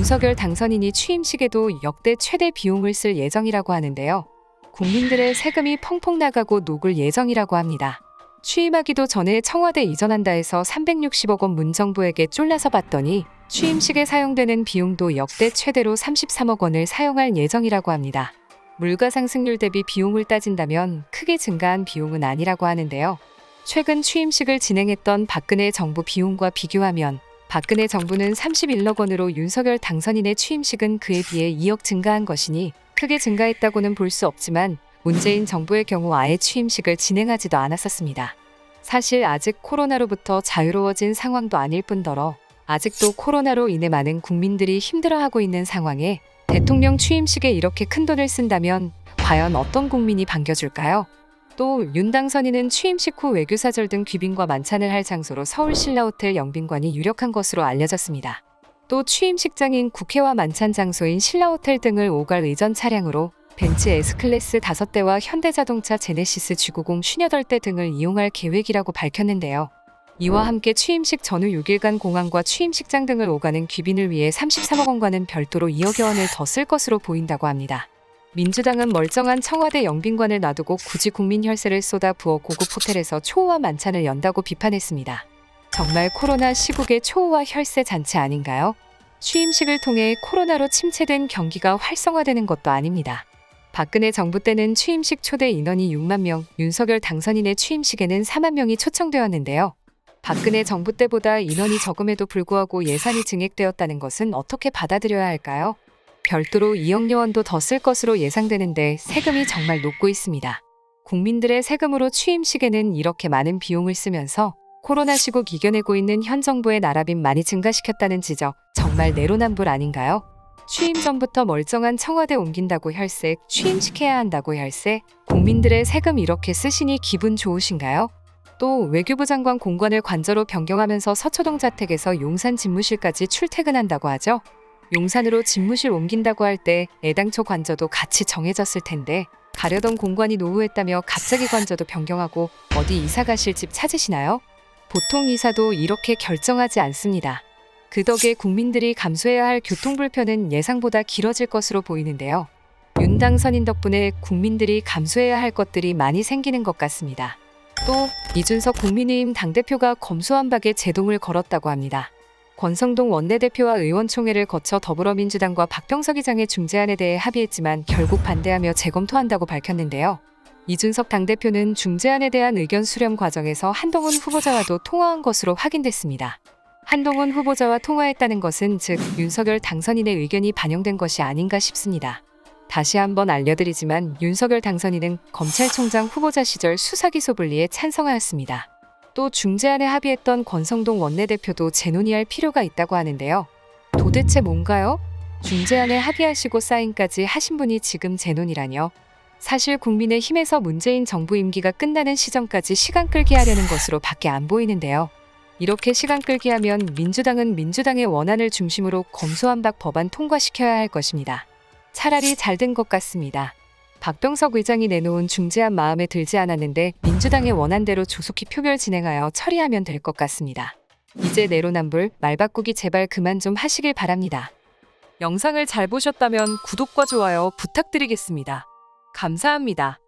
윤석열 당선인이 취임식에도 역대 최대 비용을 쓸 예정이라고 하는데요. 국민들의 세금이 펑펑 나가고 녹을 예정이라고 합니다. 취임하기도 전에 청와대 이전한다 해서 360억 원 문정부에게 쫄라서 봤더니 취임식에 사용되는 비용도 역대 최대로 33억 원을 사용할 예정이라고 합니다. 물가 상승률 대비 비용을 따진다면 크게 증가한 비용은 아니라고 하는데요. 최근 취임식을 진행했던 박근혜 정부 비용과 비교하면 박근혜 정부는 31억 원으로 윤석열 당선인의 취임식은 그에 비해 2억 증가한 것이니 크게 증가했다고는 볼 수 없지만 문재인 정부의 경우 아예 취임식을 진행하지도 않았었습니다. 사실 아직 코로나로부터 자유로워진 상황도 아닐 뿐더러 아직도 코로나로 인해 많은 국민들이 힘들어하고 있는 상황에 대통령 취임식에 이렇게 큰 돈을 쓴다면 과연 어떤 국민이 반겨줄까요? 또 윤 당선인은 취임식 후 외교사절 등 귀빈과 만찬을 할 장소로 서울 신라호텔 영빈관이 유력한 것으로 알려졌습니다. 또 취임식장인 국회와 만찬 장소인 신라호텔 등을 오갈 의전 차량으로 벤츠 S클래스 5대와 현대자동차 제네시스 G90 58대 등을 이용할 계획이라고 밝혔는데요. 이와 함께 취임식 전후 6일간 공항과 취임식장 등을 오가는 귀빈을 위해 33억 원과는 별도로 2억여 원을 더 쓸 것으로 보인다고 합니다. 민주당은 멀쩡한 청와대 영빈관을 놔두고 굳이 국민 혈세를 쏟아 부어 고급 호텔에서 초호화 만찬을 연다고 비판했습니다. 정말 코로나 시국의 초호화 혈세 잔치 아닌가요? 취임식을 통해 코로나로 침체된 경기가 활성화되는 것도 아닙니다. 박근혜 정부 때는 취임식 초대 인원이 6만 명, 윤석열 당선인의 취임식에는 4만 명이 초청되었는데요. 박근혜 정부 때보다 인원이 적음에도 불구하고 예산이 증액되었다는 것은 어떻게 받아들여야 할까요? 별도로 2억여 원도 더 쓸 것으로 예상되는데 세금이 정말 녹고 있습니다. 국민들의 세금으로 취임식에는 이렇게 많은 비용을 쓰면서 코로나 시국 이겨내고 있는 현 정부의 나라빚 많이 증가시켰다는 지적, 정말 내로남불 아닌가요? 취임 전부터 멀쩡한 청와대 옮긴다고 혈세, 취임시켜야 한다고 혈세, 국민들의 세금 이렇게 쓰시니 기분 좋으신가요? 또 외교부 장관 공관을 관저로 변경하면서 서초동 자택에서 용산 집무실까지 출퇴근한다고 하죠. 용산으로 집무실 옮긴다고 할 때 애당초 관저도 같이 정해졌을 텐데 가려던 공관이 노후했다며 갑자기 관저도 변경하고 어디 이사 가실 집 찾으시나요? 보통 이사도 이렇게 결정하지 않습니다. 그 덕에 국민들이 감수해야 할 교통불편은 예상보다 길어질 것으로 보이는데요. 윤 당선인 덕분에 국민들이 감수해야 할 것들이 많이 생기는 것 같습니다. 또 이준석 국민의힘 당대표가 검수완박에 제동을 걸었다고 합니다. 권성동 원내대표와 의원총회를 거쳐 더불어민주당과 박병석 의장의 중재안에 대해 합의했지만 결국 반대하며 재검토한다고 밝혔는데요. 이준석 당대표는 중재안에 대한 의견 수렴 과정에서 한동훈 후보자와도 통화한 것으로 확인됐습니다. 한동훈 후보자와 통화했다는 것은 즉 윤석열 당선인의 의견이 반영된 것이 아닌가 싶습니다. 다시 한번 알려드리지만 윤석열 당선인은 검찰총장 후보자 시절 수사기소 분리에 찬성하였습니다. 또 중재안에 합의했던 권성동 원내대표도 재논의할 필요가 있다고 하는데요. 도대체 뭔가요? 중재안에 합의하시고 사인까지 하신 분이 지금 재논의라뇨? 사실 국민의힘에서 문재인 정부 임기가 끝나는 시점까지 시간 끌기 하려는 것으로 밖에 안 보이는데요. 이렇게 시간 끌기 하면 민주당은 민주당의 원안을 중심으로 검수완박 법안 통과시켜야 할 것입니다. 차라리 잘 된 것 같습니다. 박병석 의장이 내놓은 중재안 마음에 들지 않았는데 민주당의 원안대로 조속히 표결 진행하여 처리하면 될 것 같습니다. 이제 내로남불, 말 바꾸기 제발 그만 좀 하시길 바랍니다. 영상을 잘 보셨다면 구독과 좋아요 부탁드리겠습니다. 감사합니다.